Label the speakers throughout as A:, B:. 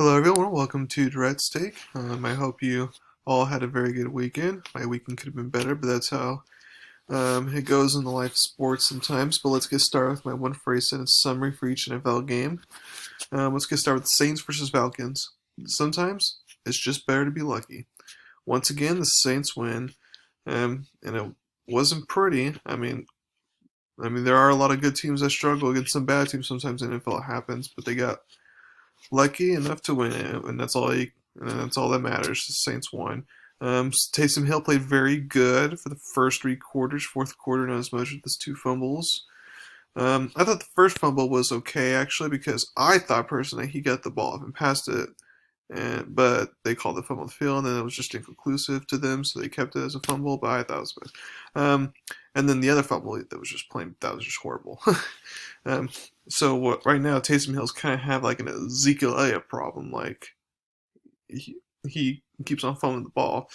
A: Hello everyone, welcome to Durrett's Take. I hope you all had a very good weekend. My weekend could have been better, but that's how it goes in the life of sports sometimes. But let's get started with my one phrase sentence summary for each NFL game. Let's get started with the Saints versus Falcons. Sometimes it's just better to be lucky. Once again, the Saints win, and it wasn't pretty. I mean, there are a lot of good teams that struggle against some bad teams. Sometimes in the NFL it happens, but they got lucky enough to win it, and that's all that matters. The Saints won. Taysom Hill played very good for the first three quarters. Fourth quarter, not as much with his two fumbles. I thought the first fumble was okay actually because I thought personally he got the ball and passed it, but they called the fumble on the field, and it was just inconclusive to them, so they kept it as a fumble. But I thought it was bad. And then the other fumble that was just horrible. um, right now, Taysom Hill's kind of have like an Ezekiel Elliott problem. Like he keeps on fumbling the ball,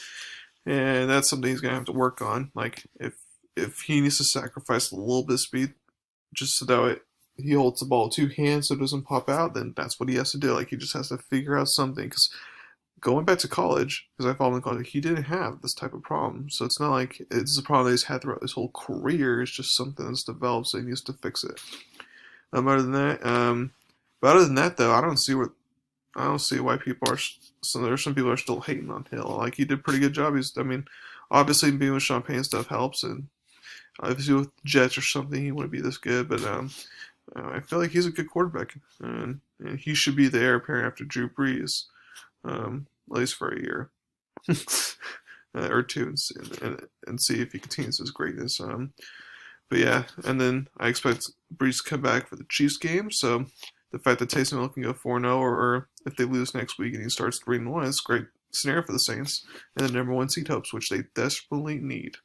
A: and that's something he's gonna have to work on. Like if he needs to sacrifice a little bit of speed just so that he holds the ball with two hands so it doesn't pop out, then that's what he has to do. Like he just has to figure out something because going back to college, because I followed him in college, he didn't have this type of problem. So it's not like it's a problem that he's had throughout his whole career. It's just something that's developed, so he needs to fix it. Other than that, but other than that, though, I don't see why people are. So there's some people are still hating on Hill. Like he did a pretty good job. Obviously being with Champagne stuff helps, and obviously with Jets or something, he wouldn't be this good. But I feel like he's a good quarterback, and he should be the heir apparent after Drew Brees, at least for a year or two, and see if he continues his greatness. But yeah, and then I expect Brees to come back for the Chiefs game. So the fact that Taysom Hill can go 4-0, or if they lose next week and he starts 3-1, it's a great scenario for the Saints and the number one seed hopes, which they desperately need.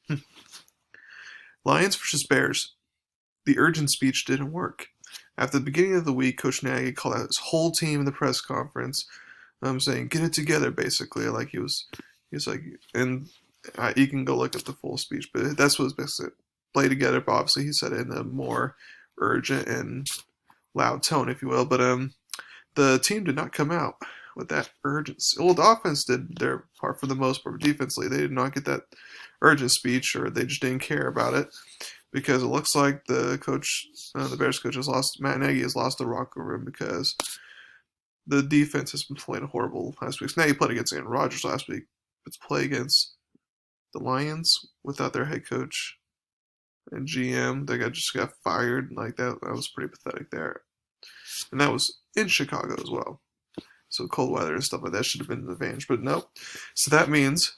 A: Lions versus Bears. The urgent speech didn't work. After the beginning of the week, Coach Nagy called out his whole team in the press conference, saying "get it together," basically. Like he was like, and you can go look at the full speech, but that's what his best play together. But obviously, he said it in a more urgent and loud tone, if you will. But the team did not come out with that urgency. Well, the offense did their part for the most part, but defensively, they did not get that urgent speech, or they just didn't care about it. Because it looks like the Bears coach has lost. Matt Nagy has lost the locker room because the defense has been playing horrible last week. Nagy played against Aaron Rodgers last week, but to play against the Lions without their head coach and GM, just got fired like that. That was pretty pathetic there, and that was in Chicago as well. So cold weather and stuff like that should have been an advantage, but nope. So that means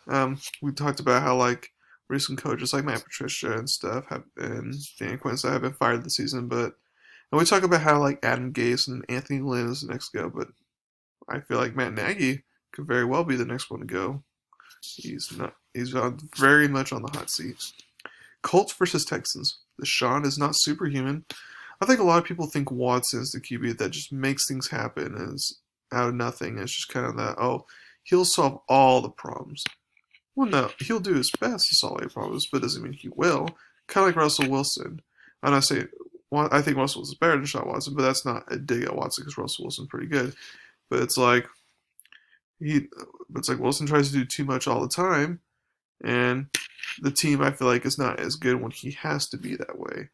A: we talked about how like recent coaches like Matt Patricia and stuff and Dan Quinn have been fired this season, and we talk about how like Adam Gase and Anthony Lynn is the next to go, but I feel like Matt Nagy could very well be the next one to go. He's not. He's very much on the hot seat. Colts versus Texans. Deshaun is not superhuman. I think a lot of people think Watson is the QB that just makes things happen and is out of nothing. It's just kind of that, oh, he'll solve all the problems. Well, no, he'll do his best to solve all the problems, but doesn't mean he will. Kind of like Russell Wilson. And I think Russell Wilson's better than Deshaun Watson, but that's not a dig at Watson because Russell Wilson's pretty good. But it's like Wilson tries to do too much all the time, and the team I feel like is not as good when he has to be that way.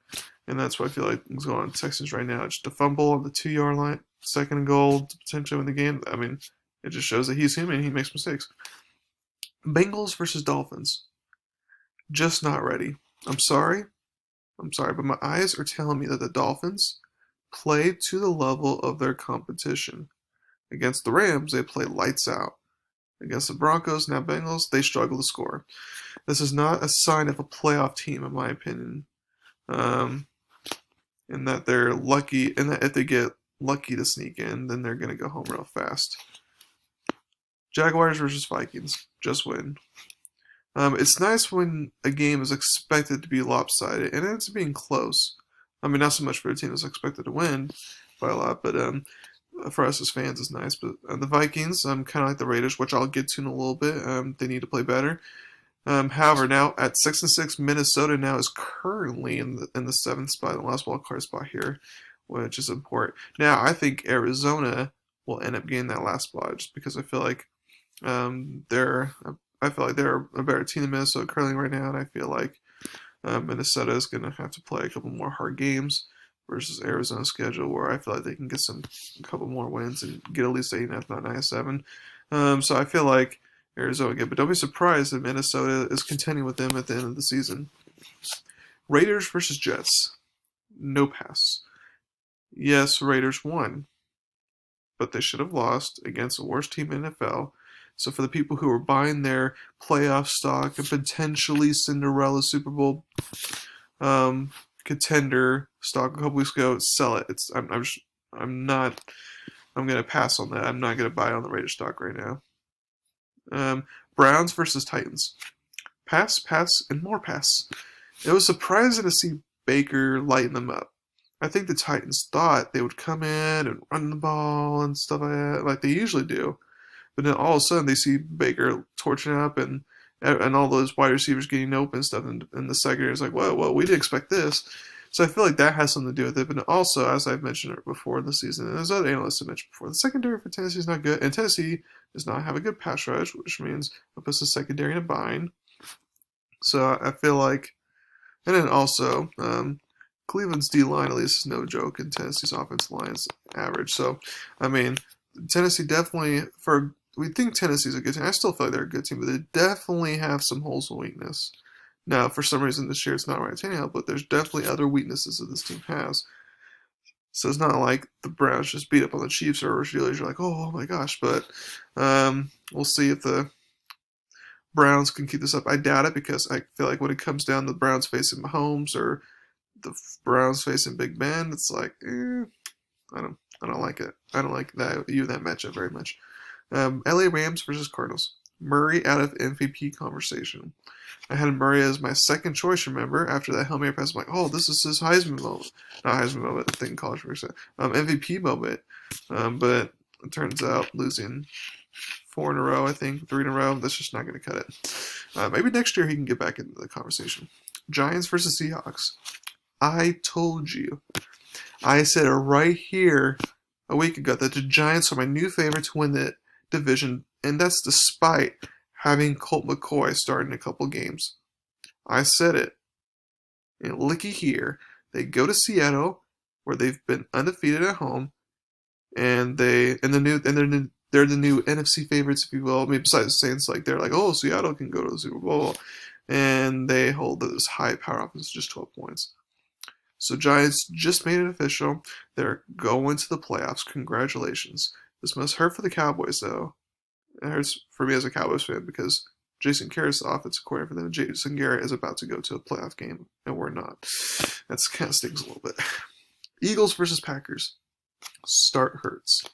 A: And that's what I feel like is going on in Texans right now. Just a fumble on the 2-yard line, second and goal to potentially win the game. I mean, it just shows that he's human and he makes mistakes. Bengals versus Dolphins. Just not ready. I'm sorry, but my eyes are telling me that the Dolphins play to the level of their competition. Against the Rams, they play lights out. Against the Broncos, now Bengals, they struggle to score. This is not a sign of a playoff team, in my opinion. In that they're lucky, and that if they get lucky to sneak in, then they're going to go home real fast. Jaguars versus Vikings. Just win. It's nice when a game is expected to be lopsided, and it ends up being close. I mean, not so much for a team that's expected to win by a lot, but for us as fans, it's nice. But the Vikings, kind of like the Raiders, which I'll get to in a little bit. They need to play better. However, now at 6-6, Minnesota now is currently in the seventh spot, the last wild card spot here, which is important. Now, I think Arizona will end up getting that last spot, just because I feel like they're I feel like they're a better team than Minnesota currently right now, and I feel like Minnesota is going to have to play a couple more hard games versus Arizona's schedule, where I feel like they can get a couple more wins and get at least 8.5, not 9-7. So I feel like Arizona again, but don't be surprised if Minnesota is contending with them at the end of the season. Raiders versus Jets, no pass. Yes, Raiders won, but they should have lost against the worst team in the NFL. So for the people who are buying their playoff stock and potentially Cinderella Super Bowl contender stock a couple weeks ago, sell it. I'm gonna pass on that. I'm not gonna buy on the Raiders stock right now. Browns versus Titans. Pass, and more pass. It was surprising to see Baker lighten them up. I think the Titans thought they would come in and run the ball and stuff like that, like they usually do. But then all of a sudden they see Baker torching up and all those wide receivers getting open and stuff, and the secondary is like, whoa, we didn't expect this. So I feel like that has something to do with it. But also, as I've mentioned before in the season, and there's other analysts have mentioned before, the secondary for Tennessee is not good, and Tennessee does not have a good pass rush, which means it puts the secondary in a bind. So I feel like, and then also, Cleveland's D-line at least is no joke, and Tennessee's offensive line is average. So, I mean, Tennessee definitely, we think Tennessee's a good team. I still feel like they're a good team, but they definitely have some holes of weakness. Now, for some reason this year it's not Ryan Tannehill, but there's definitely other weaknesses that this team has. So it's not like the Browns just beat up on the Chiefs or Steelers. You're like, oh my gosh. But we'll see if the Browns can keep this up. I doubt it, because I feel like when it comes down to the Browns facing Mahomes or the Browns facing Big Ben, it's like, I don't like it. I don't like that matchup very much. LA Rams versus Cardinals. Murray out of MVP conversation. I had Murray as my second choice, remember, after that Hail Mary pass. I'm like, oh, this is his Heisman moment. Not Heisman moment, I think college for MVP moment. But it turns out losing 4 in a row, I think, 3 in a row, that's just not going to cut it. Maybe next year he can get back into the conversation. Giants versus Seahawks. I told you. I said it right here a week ago that the Giants are my new favorite to win the division, and that's despite having Colt McCoy starting a couple games. I said it. And looky here. They go to Seattle, where they've been undefeated at home, and they're the new NFC favorites, if you will. I mean, besides the Saints, like they're like, oh, Seattle can go to the Super Bowl, and they hold this high power offense, just 12 points. So Giants just made it official. They're going to the playoffs. Congratulations. This must hurt for the Cowboys, though. It hurts for me as a Cowboys fan, because Jason Garrett's the offensive coordinator for them. Jason Garrett is about to go to a playoff game, and we're not. That kind of stings a little bit. Eagles versus Packers. Start Hurts.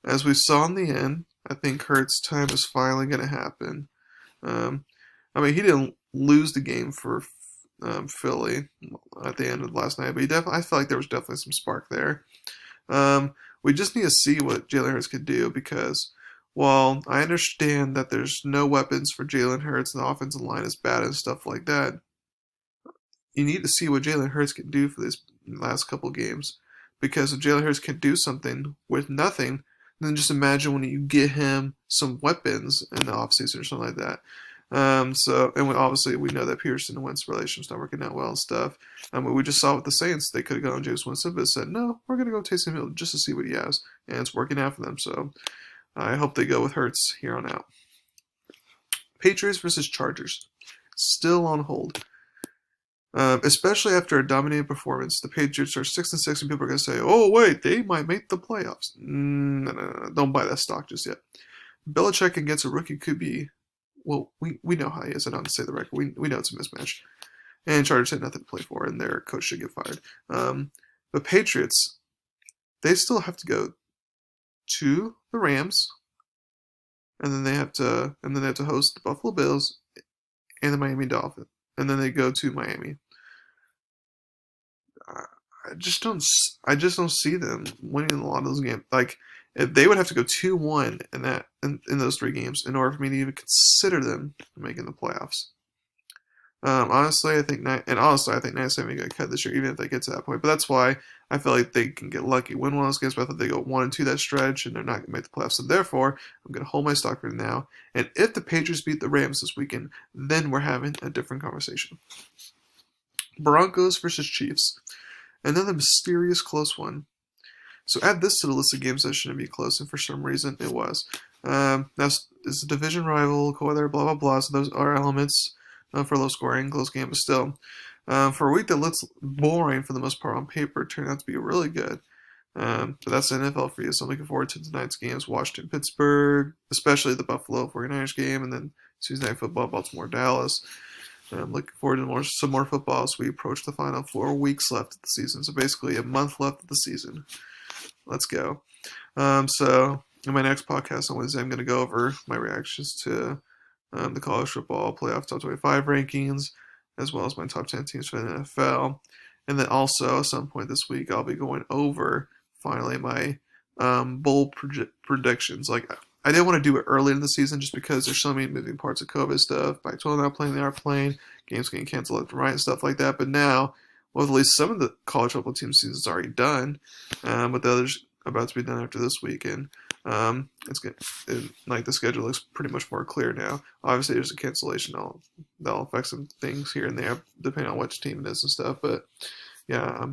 A: As we saw in the end, I think Hurts' time is finally going to happen. I mean, he didn't lose the game for Philly at the end of last night, but I felt like there was definitely some spark there. We just need to see what Jalen Hurts could do, because while I understand that there's no weapons for Jalen Hurts and the offensive line is bad and stuff like that, you need to see what Jalen Hurts can do for these last couple games. Because if Jalen Hurts can do something with nothing, then just imagine when you get him some weapons in the offseason or something like that. Obviously we know that Peterson and Wentz relationship's not working out well and stuff. We just saw with the Saints, they could have gone James Winston, but said, no, we're going to go Taysom Hill just to see what he has. And it's working out for them. So I hope they go with Hurts here on out. Patriots versus Chargers. Still on hold. Especially after a dominating performance, the Patriots are 6-6, and people are going to say, "Oh wait, they might make the playoffs." No, don't buy that stock just yet. Belichick against a rookie QB. Well, we know how he is. I don't say the record. We know it's a mismatch, and Chargers had nothing to play for, and their coach should get fired. But Patriots, they still have to go to the Rams, and then they have to host the Buffalo Bills and the Miami Dolphins, and then they go to Miami. I just don't see them winning a lot of those games. Like, they would have to go 2-1 in those 3 games in order for me to even consider them making the playoffs. Honestly, I think 9-7 got cut this year, even if they get to that point. But that's why I feel like they can get lucky, win one of those games. But I thought they go 1-2 that stretch, and they're not going to make the playoffs. So therefore, I'm going to hold my stock for now. And if the Patriots beat the Rams this weekend, then we're having a different conversation. Broncos versus Chiefs, another mysterious close one. So add this to the list of games that shouldn't be close, and for some reason it was. That's it's a division rival, co-weather, blah blah blah. So those are elements for low scoring, close game, but still, for a week that looks boring for the most part on paper, turned out to be really good. But that's the NFL for you. So I'm looking forward to tonight's games: Washington, Pittsburgh, especially the Buffalo 49ers game, and then Tuesday Night Football, Baltimore, Dallas. I'm looking forward to some more football as we approach the final 4 weeks left of the season. So basically, a month left of the season. Let's go. So in my next podcast on Wednesday, I'm going to go over my reactions to the college football playoff top 25 rankings, as well as my top 10 teams for the NFL. And then also, at some point this week, I'll be going over, finally, my bowl predictions. Like, I didn't want to do it early in the season just because there's so many moving parts of COVID stuff. Pac-12 not playing, they are playing. Games getting canceled left and right and stuff like that. But now, with at least some of the college football team season's already done, with the others about to be done after this weekend. It's good. Like the schedule looks pretty much more clear now. Obviously, there's a cancellation that'll affect some things here and there depending on which team it is and stuff. But yeah,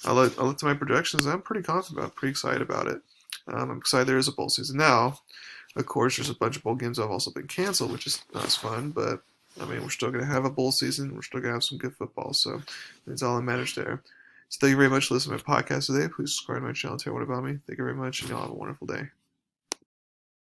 A: I looked at my projections. And I'm pretty confident. I'm pretty excited about it. I'm excited there is a bowl season now. Of course, there's a bunch of bowl games that have also been canceled, which is not as fun. But I mean, we're still going to have a bowl season. We're still going to have some good football. So that's all that matters there. So thank you very much for listening to my podcast today. Please subscribe to my channel and tell you what about me. Thank you very much, and y'all have a wonderful day.